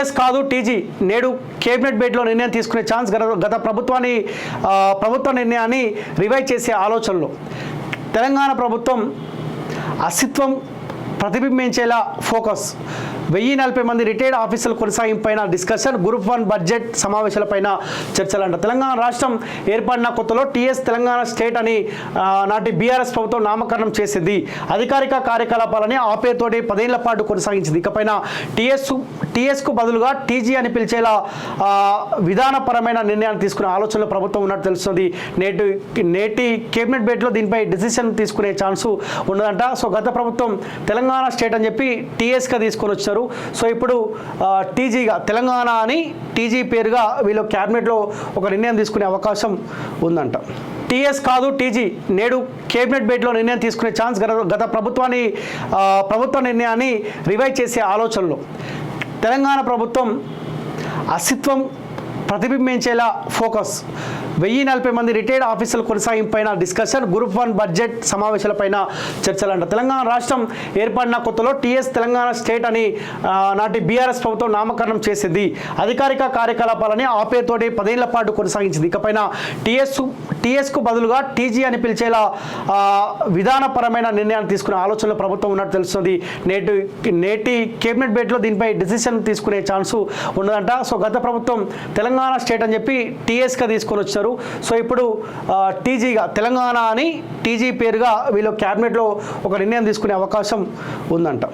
TS కాదు TG నేడు cabinet భేటీలో నిర్ణయం తీసుకునే ఛాన్స్ గత ప్రభుత్వ నిర్ణయాన్ని రివైజ్ చేసే ఆలోచనలో తెలంగాణ ప్రభుత్వం అస్తిత్వం ప్రతిబింబించేలా ఫోకస్ 1040 మంది రిటైర్డ్ ఆఫీసర్ల కొనసాగింపైన డిస్కషన్ గ్రూప్ 1 బడ్జెట్ సమావేశాలపైన చర్చలంట. తెలంగాణ రాష్ట్రం ఏర్పడిన కొత్తలో టీఎస్ తెలంగాణ స్టేట్ అని నాటి బీఆర్ఎస్ ప్రభుత్వం నామకరణం చేసింది. అధికారిక కార్యకలాపాలని ఆ పేరుతోటి 10 ఏళ్ల పాటు కొనసాగించింది. ఇకపైన టీఎస్కు బదులుగా టీజీ అని పిలిచేలా విధానపరమైన నిర్ణయాన్ని తీసుకునే ఆలోచనలో ప్రభుత్వం ఉన్నట్టు తెలుస్తుంది. నేటి కేబినెట్ భేటీలో దీనిపై డిసిషన్ తీసుకునే ఛాన్సు ఉన్నదంట. సో గత ప్రభుత్వం తెలంగాణ స్టేట్ అని చెప్పి టీఎస్గా తీసుకొని వచ్చారు. సో ఇప్పుడు టీజీగా తెలంగాణ అని టీజీ పేరుగా వీళ్ళు క్యాబినెట్లో ఒక నిర్ణయం తీసుకునే అవకాశం ఉందంట. టీఎస్ కాదు టీజీ నేడు కేబినెట్ భేటీలో నిర్ణయం తీసుకునే ఛాన్స్ గత ప్రభుత్వ నిర్ణయాన్ని రివైజ్ చేసే ఆలోచనలో తెలంగాణ ప్రభుత్వం అస్తిత్వం ప్రతిబింబించేలా ఫోకస్ 1040 మంది రిటైర్డ్ ఆఫీసర్ల కొనసాగింపైన డిస్కషన్ గ్రూప్ 1 బడ్జెట్ సమావేశాలపైన చర్చలంట. తెలంగాణ రాష్ట్రం ఏర్పడిన కొత్తలో టీఎస్ తెలంగాణ స్టేట్ అని నాటి బీఆర్ఎస్ ప్రభుత్వం నామకరణం చేసింది. అధికారిక కార్యకలాపాలని ఆ పేరుతోటి 10 ఏళ్ల పాటు కొనసాగించింది. ఇకపైన టీఎస్కు బదులుగా టీజీ అని పిలిచేలా విధానపరమైన నిర్ణయాన్ని తీసుకునే ఆలోచనలో ప్రభుత్వం ఉన్నట్టు తెలుస్తుంది. నేటి కేబినెట్ భేటీలో దీనిపై డిసిషన్ తీసుకునే ఛాన్సు ఉన్నదంట. సో గత ప్రభుత్వం తెలంగాణ స్టేట్ అని చెప్పి టీఎస్గా తీసుకొని వచ్చారు. సో ఇప్పుడు టీజీగా తెలంగాణ అని టీజీ పేరుగా వీళ్ళు క్యాబినెట్లో ఒక నిర్ణయం తీసుకునే అవకాశం ఉందంట.